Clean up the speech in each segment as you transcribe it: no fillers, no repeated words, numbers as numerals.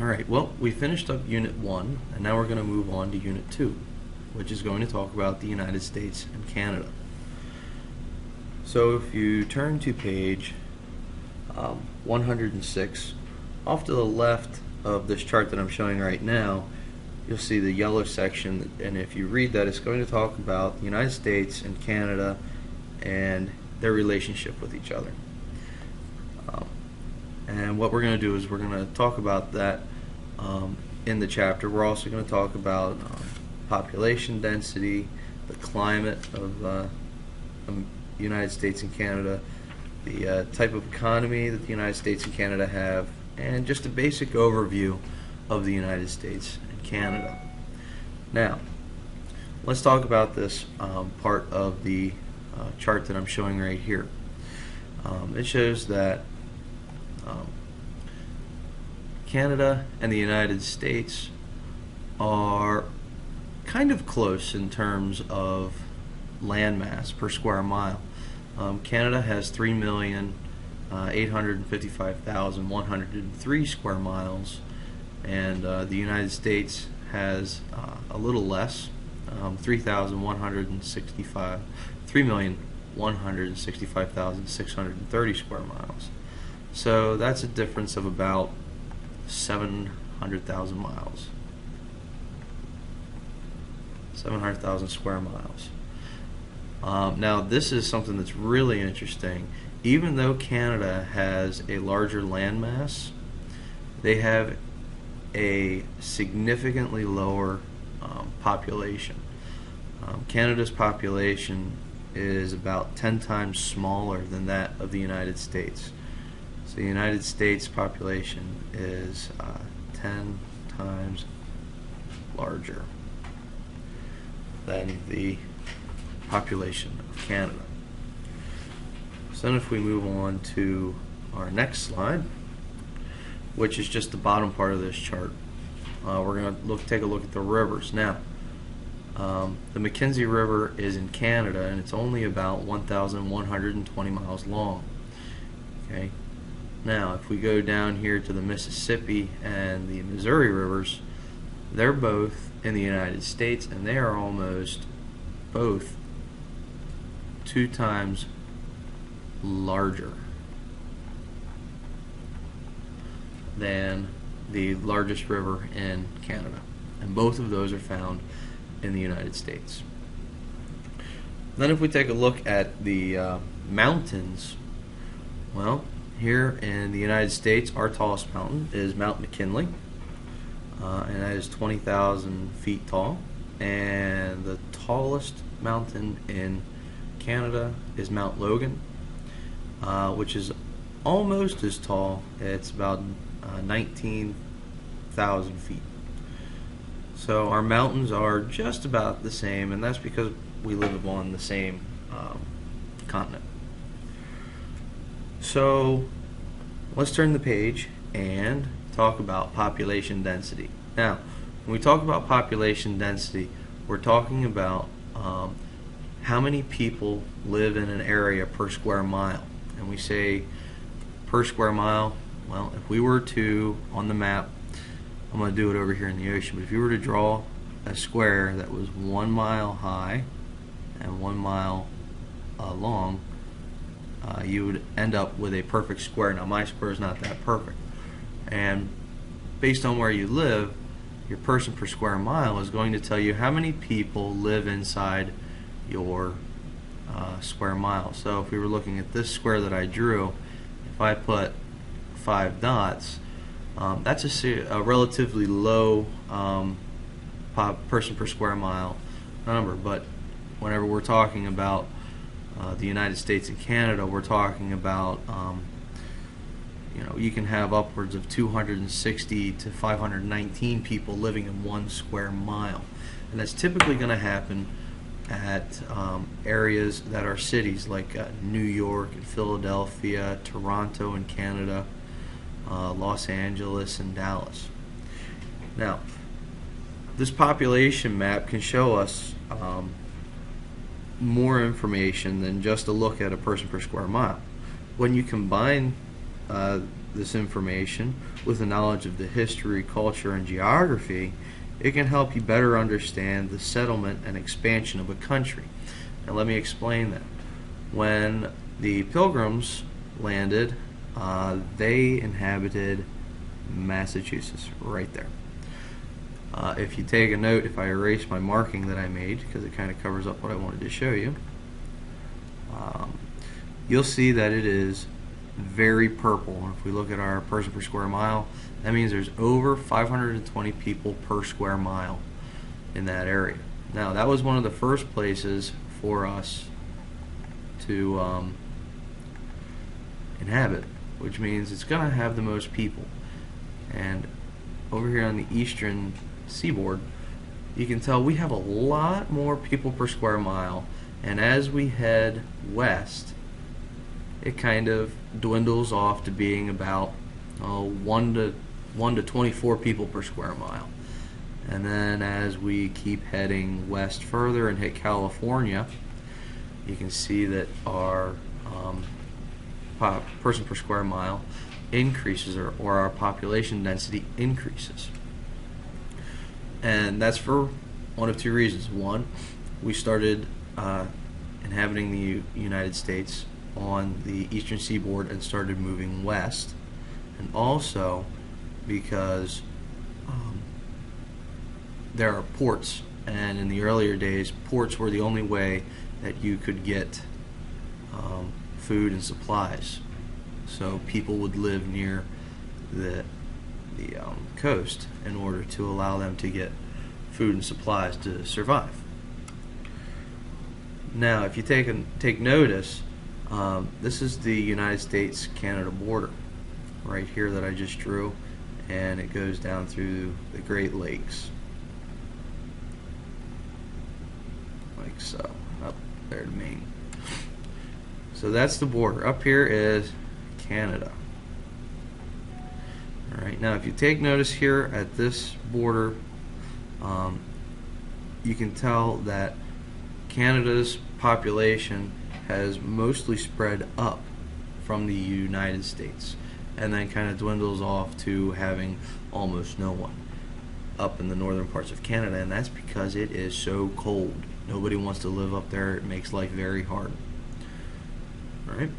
Alright, well, we finished up Unit 1, and now we're going to move on to Unit 2, which is going to talk about the United States and Canada. So if you turn to page 106, off to the left of this chart that I'm showing right now, you'll see the yellow section, and if you read that, it's going to talk about the United States and Canada and their relationship with each other. And what we're going to do is we're going to talk about that in the chapter. We're also going to talk about population density, the climate of the United States and Canada, the type of economy that the United States and Canada have, and just a basic overview of the United States and Canada. Now, let's talk about this part of the chart that I'm showing right here. It shows that Canada and the United States are kind of close in terms of landmass per square mile. Canada has 3,855,103 square miles, and the United States has a little less, 3,165,630 square miles. So that's a difference of about 700,000 miles. 700,000 square miles. Now this is something that's really interesting. Even though Canada has a larger landmass, they have a significantly lower population. Canada's population is about 10 times smaller than that of the United States. So the United States population is 10 times larger than the population of Canada. So then if we move on to our next slide, which is just the bottom part of this chart, we're going to take a look at the rivers. Now, the Mackenzie River is in Canada, and it's only about 1,120 miles long. Okay. Now, if we go down here to the Mississippi and the Missouri rivers, they're both in the United States, and they are almost both 2 times larger than the largest river in Canada, and both of those are found in the United States. Then if we take a look at the mountains, well, here in the United States, our tallest mountain is Mount McKinley, and that is 20,000 feet tall. And the tallest mountain in Canada is Mount Logan, which is almost as tall. It's about 19,000 feet. So our mountains are just about the same, and that's because we live on the same continent. So let's turn the page and talk about population density. Now, when we talk about population density, we're talking about how many people live in an area per square mile. And we say per square mile, well, if we were to, on the map, I'm going to do it over here in the ocean, but if you were to draw a square that was 1 mile high and 1 mile long, you would end up with a perfect square. Now my square is not that perfect, and based on where you live, your person per square mile is going to tell you how many people live inside your square mile. So if we were looking at this square that I drew, if I put 5 dots, that's a relatively low person per square mile number. But whenever we're talking about the United States and Canada, we're talking about you can have upwards of 260 to 519 people living in 1 square mile, and that's typically going to happen at areas that are cities like New York and Philadelphia, Toronto in Canada, Los Angeles and Dallas. Now, this population map can show us more information than just a look at a person per square mile. When you combine this information with a knowledge of the history, culture, and geography, it can help you better understand the settlement and expansion of a country. Now let me explain that. When the Pilgrims landed, they inhabited Massachusetts, right there. If you take a note, if I erase my marking that I made, because it kind of covers up what I wanted to show you, you'll see that it is very purple. And if we look at our person per square mile, that means there's over 520 people per square mile in that area. Now, that was one of the first places for us to inhabit, which means it's going to have the most people. And over here on the eastern seaboard, you can tell we have a lot more people per square mile, and as we head west, it kind of dwindles off to being about 1 to 24 people per square mile. And then as we keep heading west further and hit California, you can see that our person per square mile increases, or our population density increases. And that's for one of two reasons. One, we started inhabiting the United States on the eastern seaboard and started moving west, and also because there are ports, and in the earlier days, ports were the only way that you could get food and supplies. So people would live near the coast in order to allow them to get food and supplies to survive. Now, if you take notice, this is the United States-Canada border right here that I just drew, and it goes down through the Great Lakes, like so, up there to Maine. So that's the border. Up here is Canada. Alright, now if you take notice here at this border, you can tell that Canada's population has mostly spread up from the United States, and then kind of dwindles off to having almost no one up in the northern parts of Canada, and that's because it is so cold. Nobody wants to live up there. It makes life very hard. Alright?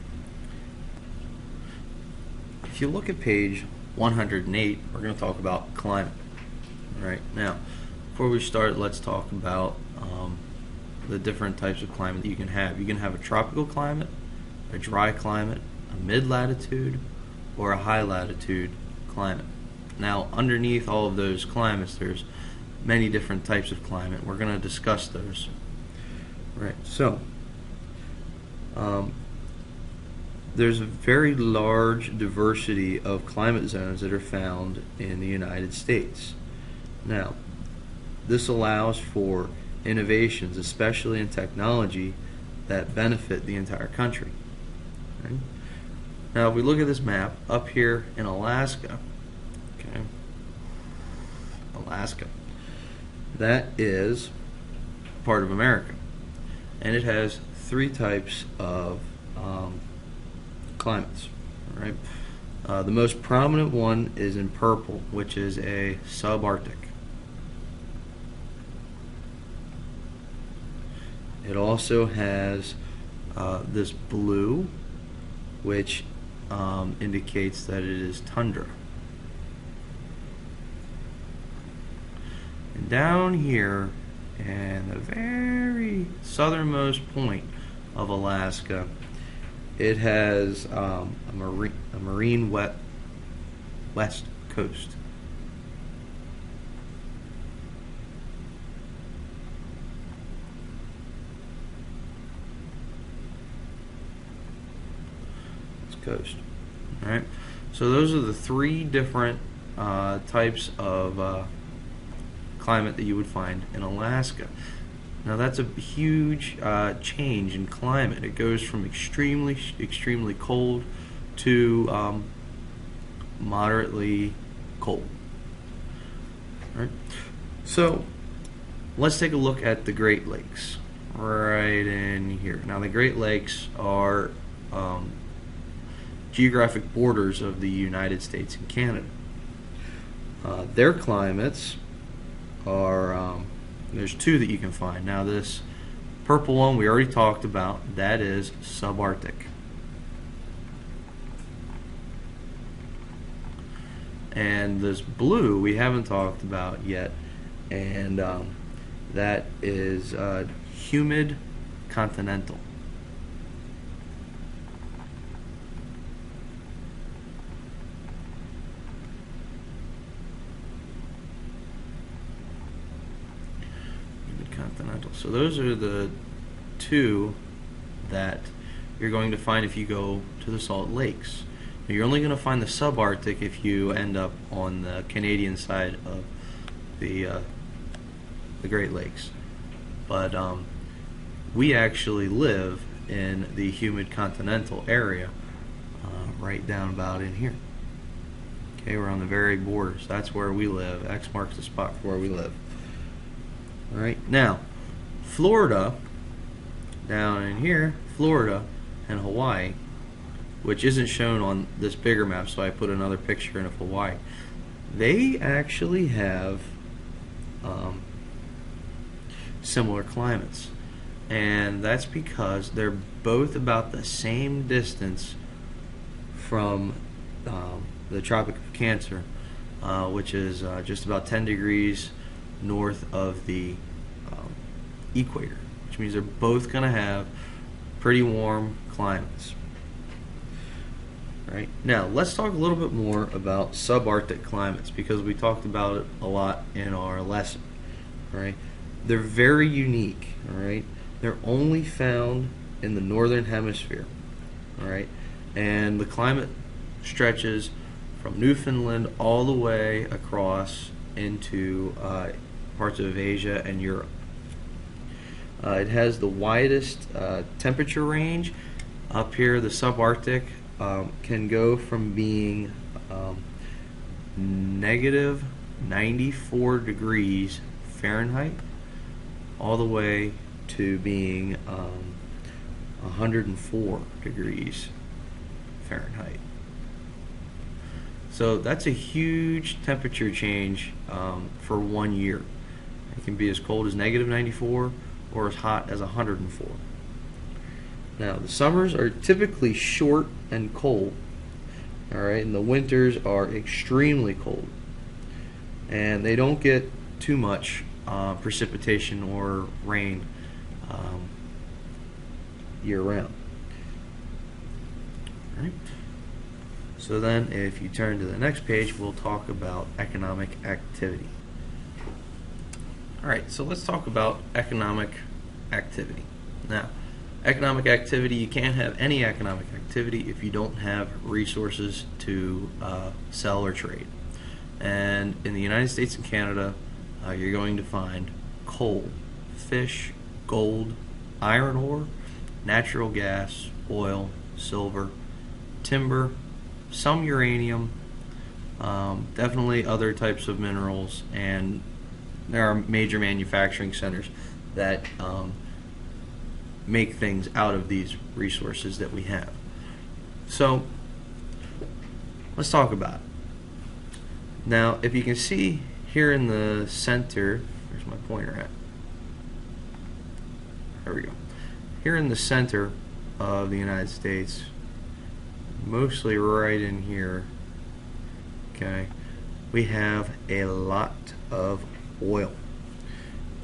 If you look at page 108, we're going to talk about climate. Alright, now, before we start, let's talk about the different types of climate that you can have. You can have a tropical climate, a dry climate, a mid-latitude, or a high-latitude climate. Now, underneath all of those climates, there's many different types of climate. We're going to discuss those. Right, so there's a very large diversity of climate zones that are found in the United States. Now, this allows for innovations, especially in technology, that benefit the entire country. Okay? Now, if we look at this map up here in Alaska, okay, Alaska, that is part of America, and it has three types of climates. Right? The most prominent one is in purple, which is a subarctic. It also has this blue, which indicates that it is tundra. And down here, in the very southernmost point of Alaska, it has a marine west coast. Coast. All right. So those are the three different types of climate that you would find in Alaska. Now that's a huge change in climate. It goes from extremely cold to moderately cold. All right. So let's take a look at the Great Lakes right in here. Now the Great Lakes are geographic borders of the United States and Canada. Their climates are, there's two that you can find. Now this purple one we already talked about, that is subarctic. And this blue we haven't talked about yet, and that is humid continental. Continental. So those are the two that you're going to find if you go to the Salt Lakes. Now, you're only going to find the subarctic if you end up on the Canadian side of the Great Lakes. But we actually live in the humid continental area, right down about in here. Okay, we're on the very borders. That's where we live. X marks the spot for where we live. All right, now Florida, down in here, Florida and Hawaii, which isn't shown on this bigger map, so I put another picture in of Hawaii. They actually have similar climates, and that's because they're both about the same distance from the Tropic of Cancer, which is just about 10 degrees north of the equator, which means they're both going to have pretty warm climates. Right? Now let's talk a little bit more about subarctic climates, because we talked about it a lot in our lesson. Right? They're very unique. All right? They're only found in the northern hemisphere. All right? And the climate stretches from Newfoundland all the way across into parts of Asia and Europe. It has the widest temperature range. Up here, the subarctic can go from being negative 94 degrees Fahrenheit all the way to being 104 degrees Fahrenheit. So that's a huge temperature change for 1 year. It can be as cold as negative 94 or as hot as 104. Now the summers are typically short and cold, all right, and the winters are extremely cold, and they don't get too much precipitation or rain year round. All right. So then if you turn to the next page, we'll talk about economic activity. Alright, so let's talk about economic activity. Now, economic activity, you can't have any economic activity if you don't have resources to sell or trade. And in the United States and Canada, you're going to find coal, fish, gold, iron ore, natural gas, oil, silver, timber, some uranium, definitely other types of minerals, and there are major manufacturing centers that make things out of these resources that we have. So let's talk about it. Now, if you can see here in the center, where's my pointer at? There we go. Here in the center of the United States, mostly right in here, okay, we have a lot of oil.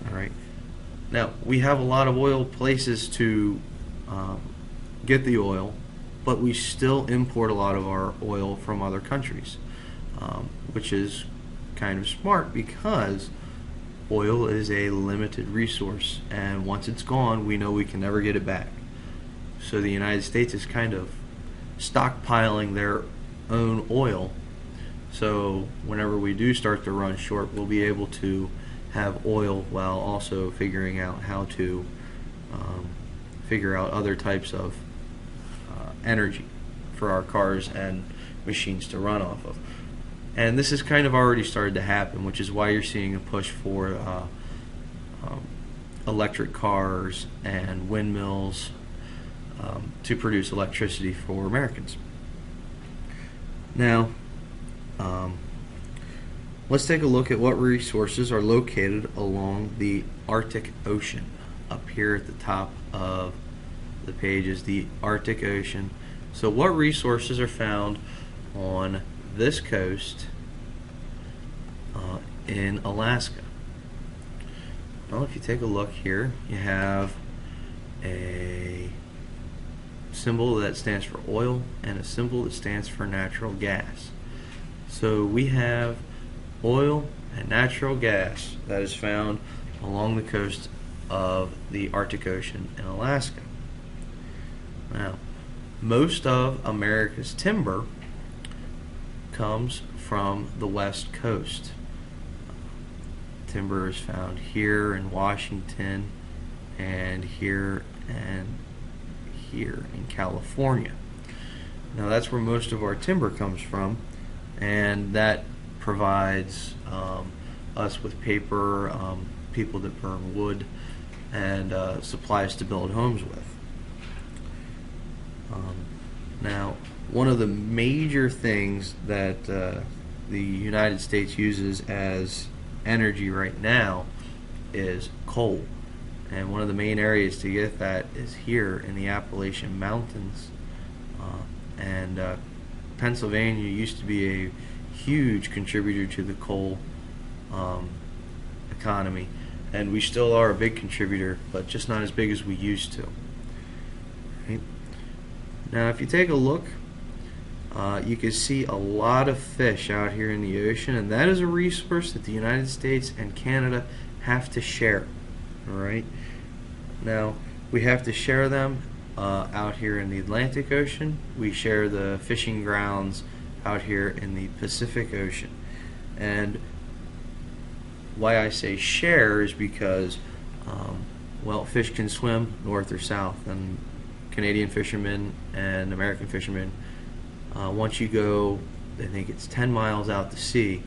All right. Now, we have a lot of oil places to get the oil, but we still import a lot of our oil from other countries, which is kind of smart because oil is a limited resource, and once it's gone, we know we can never get it back. So the United States is kind of stockpiling their own oil, so whenever we do start to run short, we'll be able to have oil while also figuring out how to figure out other types of energy for our cars and machines to run off of. And this has kind of already started to happen, which is why you're seeing a push for electric cars and windmills to produce electricity for Americans. Now, um, let's take a look at what resources are located along the Arctic Ocean. Up here at the top of the page is the Arctic Ocean. So what resources are found on this coast in Alaska? Well, if you take a look here, you have a symbol that stands for oil and a symbol that stands for natural gas. So we have oil and natural gas that is found along the coast of the Arctic Ocean in Alaska. Now, most of America's timber comes from the west coast. Timber is found here in Washington and here in California. Now that's where most of our timber comes from, and that provides us with paper, people that burn wood, and supplies to build homes with. Now, one of the major things that the United States uses as energy right now is coal. And one of the main areas to get that is here in the Appalachian Mountains. And Pennsylvania used to be a huge contributor to the coal economy. And we still are a big contributor, but just not as big as we used to. Right? Now, if you take a look, you can see a lot of fish out here in the ocean, and that is a resource that the United States and Canada have to share. All right. Now, we have to share them out here in the Atlantic Ocean. We share the fishing grounds out here in the Pacific Ocean. And why I say share is because, well, fish can swim north or south, and Canadian fishermen and American fishermen, once you go, I think it's 10 miles out to sea,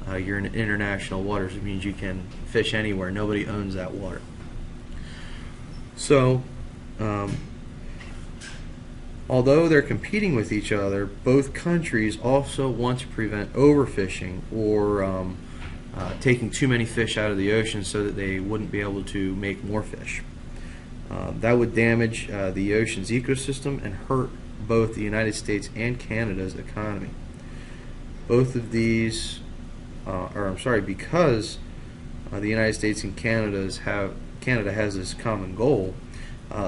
you're in international waters. It means you can fish anywhere. Nobody owns that water. So, although they're competing with each other, both countries also want to prevent overfishing or taking too many fish out of the ocean so that they wouldn't be able to make more fish. That would damage the ocean's ecosystem and hurt both the United States and Canada's economy. Both of these, because the United States and Canada has this common goal,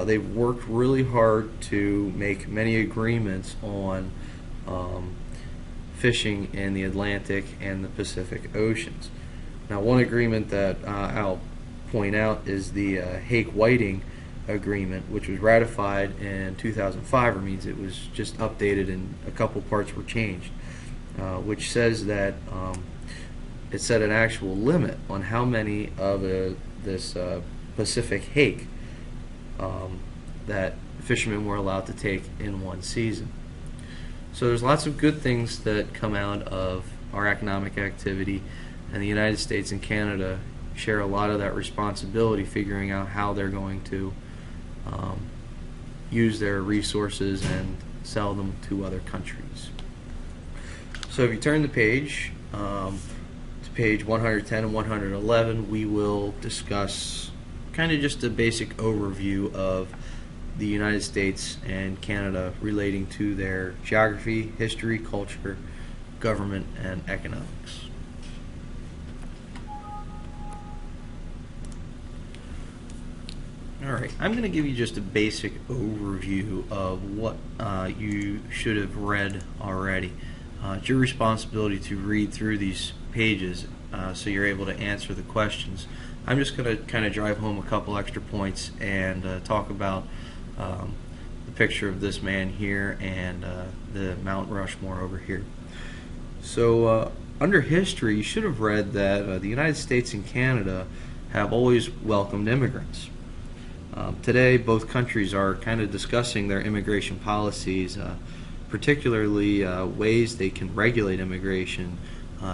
they've worked really hard to make many agreements on fishing in the Atlantic and the Pacific Oceans. Now, one agreement that I'll point out is the Hague-Whiting Agreement, which was ratified in 2005, or means it was just updated and a couple parts were changed, which says that it set an actual limit on how many of this Pacific hake that fishermen were allowed to take in one season. So there's lots of good things that come out of our economic activity, and the United States and Canada share a lot of that responsibility, figuring out how they're going to use their resources and sell them to other countries. So if you turn the page to page 110 and 111, we will discuss kind of just a basic overview of the United States and Canada relating to their geography, history, culture, government, and economics. Alright, I'm going to give you just a basic overview of what you should have read already. It's your responsibility to read through these pages so you're able to answer the questions. I'm just going to kind of drive home a couple extra points and talk about the picture of this man here and the Mount Rushmore over here. So under history, you should have read that the United States and Canada have always welcomed immigrants. Today, both countries are kind of discussing their immigration policies, particularly ways they can regulate immigration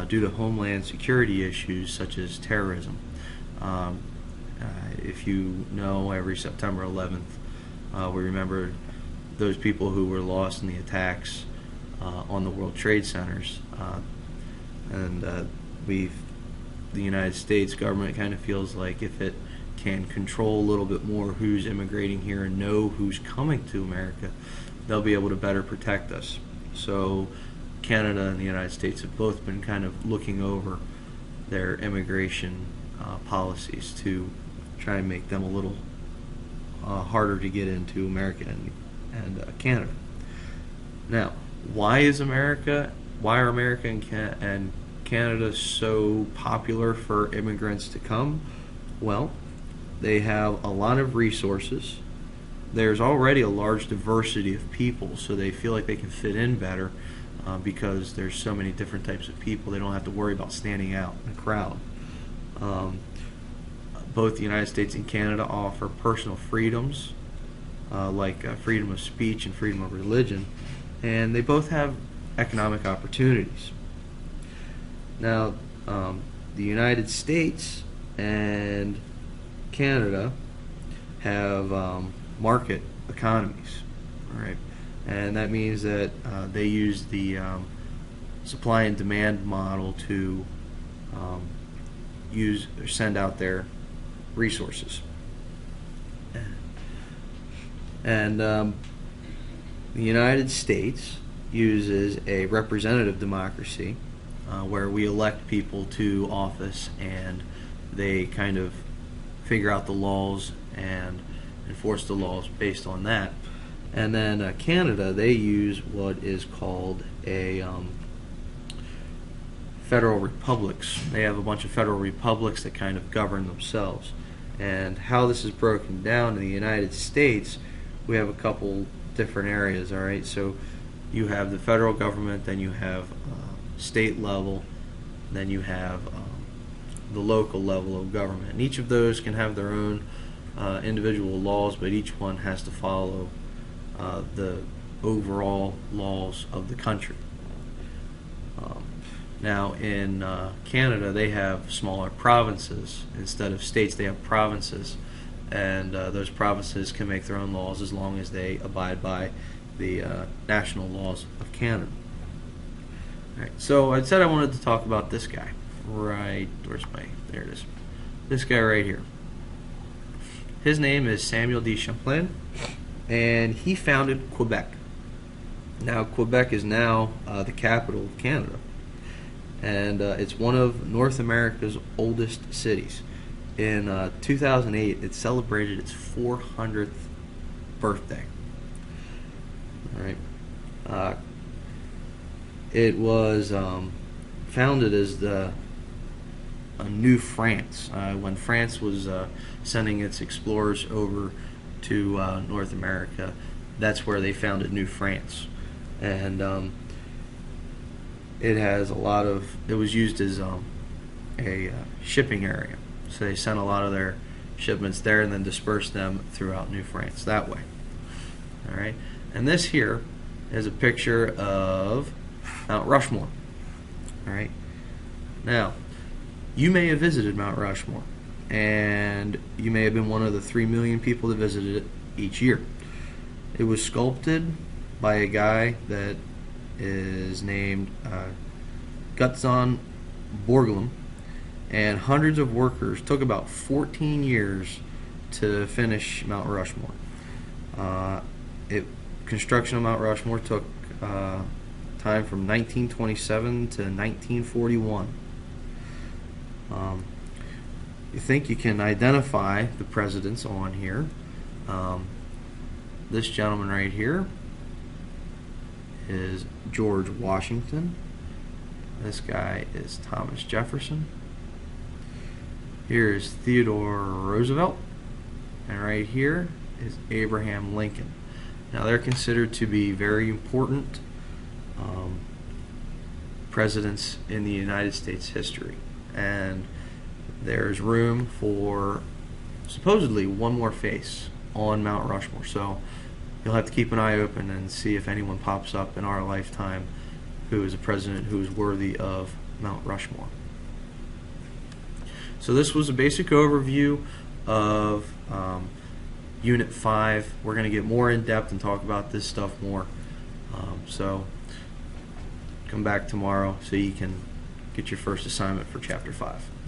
due to homeland security issues such as terrorism. If you know, every September 11th, we remember those people who were lost in the attacks on the World Trade Centers, and the United States government kind of feels like if it can control a little bit more who's immigrating here and know who's coming to America, they'll be able to better protect us. So Canada and the United States have both been kind of looking over their immigration policies to try and make them a little harder to get into America and Canada. Now, why are America and Canada so popular for immigrants to come? Well, they have a lot of resources. There's already a large diversity of people, so they feel like they can fit in better because there's so many different types of people. They don't have to worry about standing out in a crowd. Both the United States and Canada offer personal freedoms like freedom of speech and freedom of religion, and they both have economic opportunities. Now, the United States and Canada have market economies, all right, and that means that they use the supply and demand model to use or send out their resources. And the United States uses a representative democracy where we elect people to office and they kind of figure out the laws and enforce the laws based on that. And then Canada, they use what is called a federal republics. They have a bunch of federal republics that kind of govern themselves. And how this is broken down in the United States, we have a couple different areas, all right? So you have the federal government, then you have state level, then you have the local level of government. And each of those can have their own individual laws, but each one has to follow the overall laws of the country. Now in Canada, they have smaller provinces. Instead of states, they have provinces. And those provinces can make their own laws as long as they abide by the national laws of Canada. All right, so I said I wanted to talk about this guy. Right, there it is. This guy right here. His name is Samuel de Champlain, and he founded Quebec. Now, Quebec is now the capital of Canada, and it's one of North America's oldest cities. In 2008, it celebrated its 400th birthday. All right. It was founded as the New France when France was sending its explorers over to North America. That's where they founded New France, and it has a lot of. It was used as a shipping area. So they sent a lot of their shipments there and then dispersed them throughout New France that way. All right, and this here is a picture of Mount Rushmore. All right, now you may have visited Mount Rushmore, and you may have been one of the 3 million people that visited it each year. It was sculpted by a guy that is named Gutzon Borglum. And hundreds of workers. Took about 14 years to finish Mount Rushmore. Construction of Mount Rushmore took time from 1927 to 1941. You think you can identify the presidents on here. This gentleman right here is George Washington. This guy is Thomas Jefferson. Here is Theodore Roosevelt, and right here is Abraham Lincoln. Now they're considered to be very important presidents in the United States history, and there's room for supposedly one more face on Mount Rushmore. So you'll have to keep an eye open and see if anyone pops up in our lifetime who is a president who is worthy of Mount Rushmore. So this was a basic overview of Unit 5. We're going to get more in depth and talk about this stuff more. So come back tomorrow so you can get your first assignment for Chapter 5.